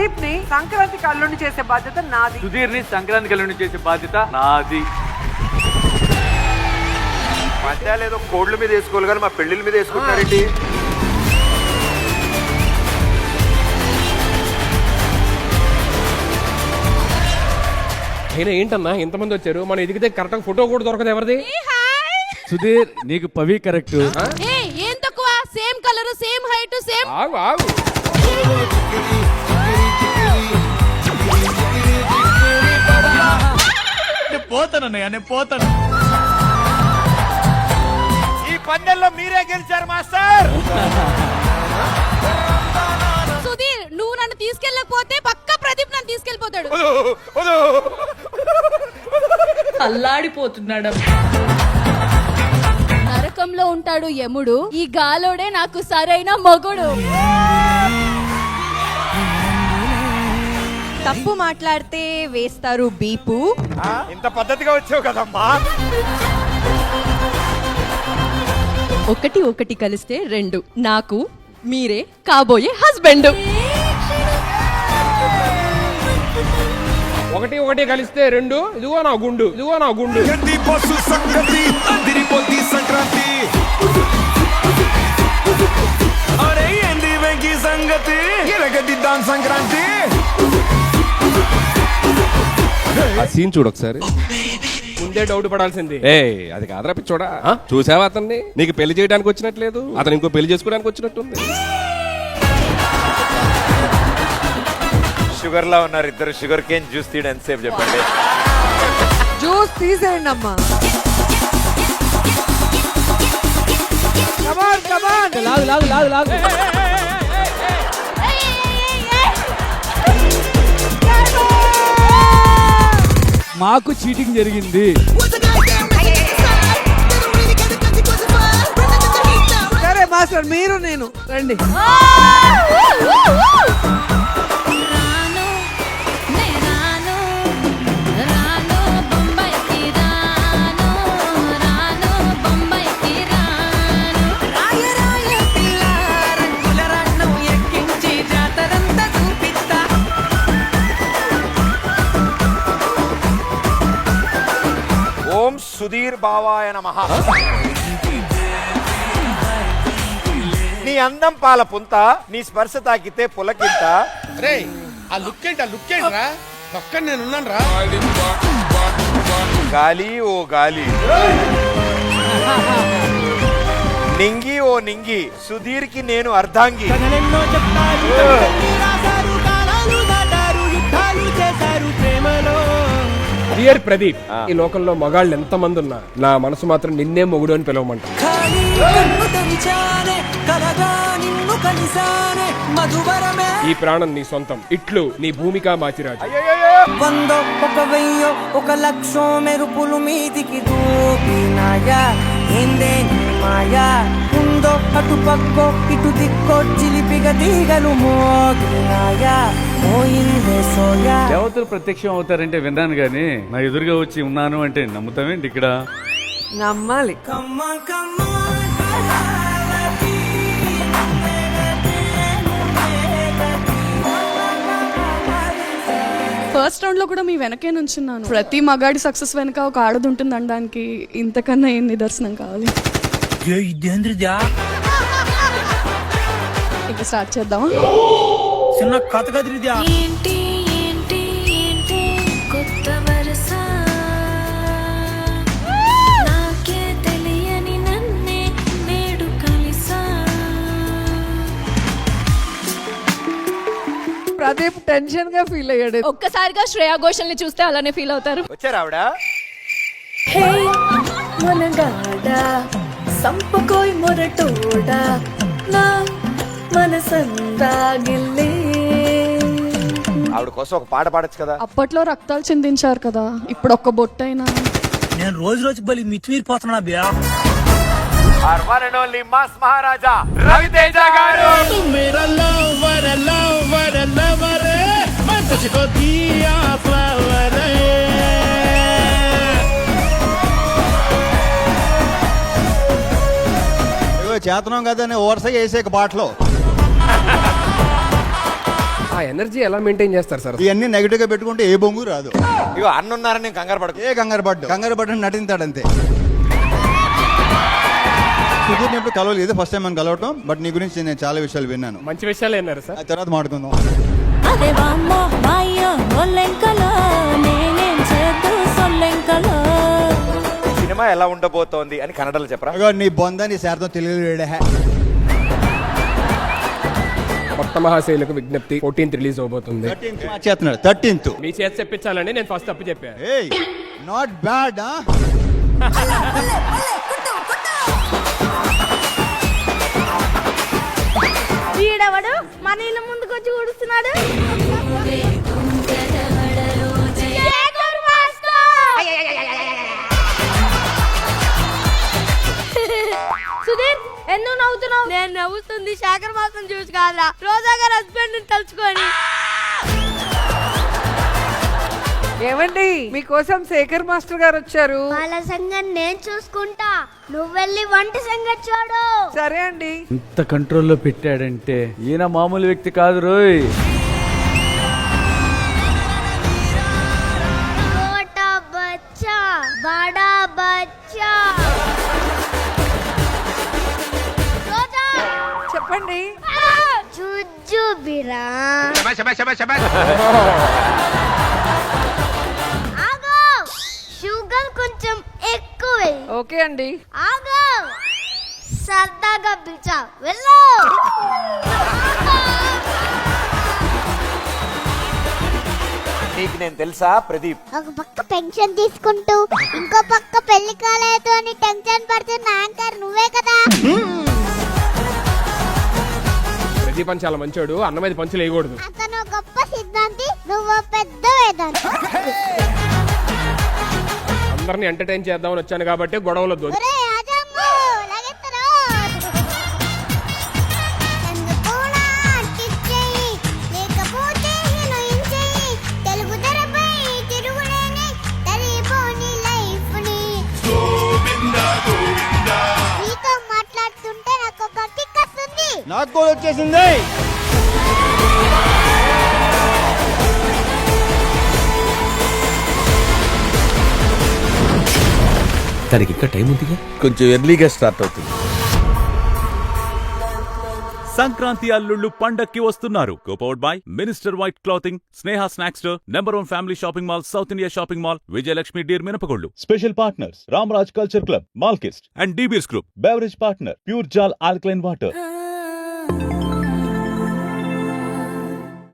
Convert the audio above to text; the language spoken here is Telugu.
ప్రదీప్ ని సంక్రాంతికి అల్లుడిని చేసే బాధ్యత నాది. సుధీర్ ని సంక్రాంతికి అల్లుడిని చేసే బాధ్యత నాది. మధ్యాలు ఏదో కోడ్ల మీద వేసుకోవాలి కానీ మా పెళ్లిళ్ళ మీద వేసుకుంటారేంటి? అయినా ఏంటన్నా ఇంతమంది వచ్చారు, మనం ఎదిగితే కరెక్ట్ ఫోటో కూడా దొరకదు. ఎవరిది? సుధీర్ నీకు పవి కరెక్ట్. ఏం తక్కువ? Same colour, same height, same. ఆగు ఆగు. పోతానన్నయ్య, నేను పోతాను. ఈ పందెంలో మీరే గెలిచారు మాస్టర్. సుధీర్, నువ్వు నన్ను తీసుకెళ్ళకపోతే పక్కా ప్రదీప్ నన్ను తీసుకెళ్ళిపోతాడు. అల్లాడిపోతున్నాడు. నరకంలో ఉంటాడు యముడు, ఈ గాలోడే నాకు సరైన మొగుడు. తప్పు మాట్లాడితే వేస్తారు బీపు. ఇంత పద్ధతిగా వచ్చావు కదమ్మా. ఒకటి ఒకటి కలిస్తే 2. నాకు మీరే కాబోయే హస్బెండ్. ఒకటి ఒకటి కలిస్తే 2. ఇదిగో నా గుండు, ఇదిగో నా గుండు. సంక్రాంతి ఆ సీన్ చూడు ఒకసారి. ముందే డౌట్ పడాల్సింది. అది కాదరా పిచ్చోడా, చూసావా అతన్ని? నీకు పెళ్లి చేయడానికి వచ్చినట్లేదు, అతను ఇంకో పెళ్లి చేసుకోవడానికి వచ్చినట్టుంది. షుగర్ లా ఉన్నారు ఇద్దరు. షుగర్ కేన్ జ్యూస్ తీయడం ఎంతసేపు చెప్పండి. జ్యూస్ తీసేయండి అమ్మా. కమాన్ కమాన్. లాగు లాగు లాగు లాగు. మాకు చీటింగ్ జరిగింది. సరే మాస్టర్, మీరు నేను రండి. ఓం సుధీర్ బావాయ నమః. నీ అందం పాల పుంత, నీ స్పర్శ తాకితే పులకింత. రే ఆ లుక్ ఏంటి? ఆ లుక్ ఏంట్రా? పక్కన నేను ఉన్నాను రా. గాలి ఓ గాలి, నింగి ఓ నింగి, సుధీర్ కి నేను అర్ధాంగి. డియర్ ప్రదీప్, ఈ లోకంలో మగాళ్ళు ఎంత మంది ఉన్నా నా మనసు మాత్రం నిన్నే మొగుడు అని పిలవమంట. ఈ ప్రాణం నీ సొంతం, ఇట్లు నీ భూమిక మాచిరాజు. వందో ఒక వెయ్యో ఒక లక్షో మెరుపులు మీదికి దూకినాయా, ఏందే నీ మాయా? ఉందో అటు పక్కో ఇటు దిక్కో చిలిపిగా తీగలు మోగినాయా, మోయిందే సోయా. దేవతలు ప్రత్యక్షం అవుతారంటే విన్నాను గానీ నా ఎదురుగా వచ్చి ఉన్నాను అంటే నమ్ముతామేంటి? ఇక్కడ నమ్మాలి. ఫస్ట్ రౌండ్ లో కూడా మీ వెనకే నుంచున్నాను. ప్రతి మగాడి సక్సెస్ వెనక ఒక ఆడది ఉంటుంది అనడానికి ఇంతకన్నా ఏం నిదర్శనం కావాలి? ఇక స్టార్ట్ చేద్దామా? చిన్న కథ కదిరిద్యా. ఏంటి ఏంటి ఏంటి కొత్త వరస, నాకే తెలియని నన్నే నేడు కలిసా. ప్రదీప్ టెన్షన్ గా ఫీల్ అయ్యాడు. ఒక్కసారిగా శ్రేయా ఘోషల్ ని చూస్తే అలానే ఫీల్ అవుతారు. వచ్చారా ఆవిడ? హే మనగాడా సంపకోయ్ మొరటోడా, నా మనసందా గిల్లే. ఆవిడ కోసం ఒక పాట పాడొచ్చు కదా. అప్పట్లో రక్తాలు చిందించారు కదా, ఇప్పుడు ఒక్క బొట్టైనా. నేను రోజు రోజు బలి మితిమీరిపోతున్నా బ్యా. Our one and only mass Maharaja Raviteja గారు. మేరా లవర్ లవర్ లవర్ मैं तुझको दिया फ्लावर. చేతనం కదా, ఓవర్సగా వేసే బాటలో ఆ ఎనర్జీ ఎలా మెయింటైన్ చేస్తారు సార్? ఇవన్నీ నెగిటివ్ గా పెట్టుకుంటే ఏ బొంగు రాదు. ఇగో అన్నున్నారని నేను కంగారు పడకు. ఏ కంగారు పడ్డు నటించాడంతే. సుధీర్ని ఎప్పుడు కలవలేదు, ఫస్ట్ టైం మనం కలవటం. బట్ నీ గురించి నేను చాలా విషయాలు విన్నాను. మంచి విషయాలు విన్నారు సార్. ఆ తర్వాత మాట్లాడుకుందాం. అదే వామ్మో వాయ్యో ఒల్లెంకలో నేనేం చేద్దు సొల్లెంకలో. సినిమా ఎలా ఉండబోతోంది అని కన్నడలో చెప్పరా? అగో నీ బొందని శారతో తెలుగు. కొత్త మహాశైలకు విజ్ఞప్తి 14th రిలీజ్ అవబోతుంది. 13th మీ చేతి చెప్పించాలని నేను ఫస్ట్ తప్పు చెప్పాను. ఏయ్ నాట్ బ్యాడ్. వీడెవడు మన ఇళ్ళ ముందుకు వచ్చి ఊడుస్తున్నాడు. సుధీర్ ఎందుకు నవ్వుతున్నావు? నేను నవ్వుతుంది శేఖర్ మాసం చూసి కాదురా, రోజా గారు హస్బెండ్ తలుచుకొని. ఏమండి మీకోసం శేఖర్ మాస్టర్ గారు వచ్చారు. వాళ్ళ సంగతి నేను చూసుకుంటా, నువ్వు వెళ్ళి వంట సంగతి చూడు. సరే అండి. ఇంత కంట్రోల్లో పెట్టాడంటే ఈయన మామూలు వ్యక్తి కాదు రోయ్. छोटा बच्चा बड़ा बच्चा. చెప్పండి. జుజ్జు బిరా. ఆగో, షుగర్ కొంచెం ఎక్కువ. ఓకే అండి. ఆగో, సరదాగా పిలిచా వెళ్ళు. నీకు నేను తెలుసా ప్రదీప్? ఒక పక్క పెన్షన్ తీసుకుంటూ ఇంకో పక్క పెళ్లి కాలేదు అని టెన్షన్ పడుతున్న యాంకర్ నువ్వే కదా. ప్రదీప్ అని చాలా మంచోడు, అన్న మీద పంచులు వేయకూడదు. అతను గొప్ప సిద్ధాంతి, నువ్వు పెద్ద వేదాంతి. అందరిని ఎంటర్టైన్ చేద్దామని వచ్చాను కాబట్టి గొడవలు వద్దు. ఒరేయ్ అజమ్ము, లగెత్తరు. ఎందుకులా టిచ్చేయి, లేకపోతే హిరోయిన్చేయి. తెలుగు తెరపై తిరుగులేని తరిపోని లైఫ్ని. నీతో మాట్లాడుతుంటే నాకు ఒక కిక్ వస్తుంది. నాకు కూడా వచ్చేసింది. దానికి ఇంకా టైం ఉందిగా. కొంచెం ఎర్లీగా స్టార్ట్ అవుతుంది. సంక్రాంతి అల్లుళ్ళు పండక్కి వస్తున్నారు. కోపౌడ్ by minister white clothing, Sneha snacks store, #1 family shopping mall, south India shopping mall, Vijayalakshmi deer మినపగొళ్ళు. Special partners Ramraj culture club, మాల్కిస్ట్ and De Beers group. Beverage partner pure Jal alkaline water.